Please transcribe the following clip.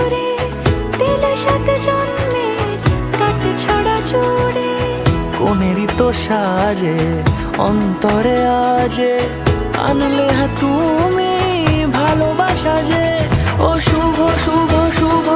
সুরে দিলে সাথে জন্মের কাট ছড়া জুড়ে। কোনেরই তো সাজে অন্তরে আজে আনলে তুমি ভালোবাসা যে। ও শুভ শুভ শুভ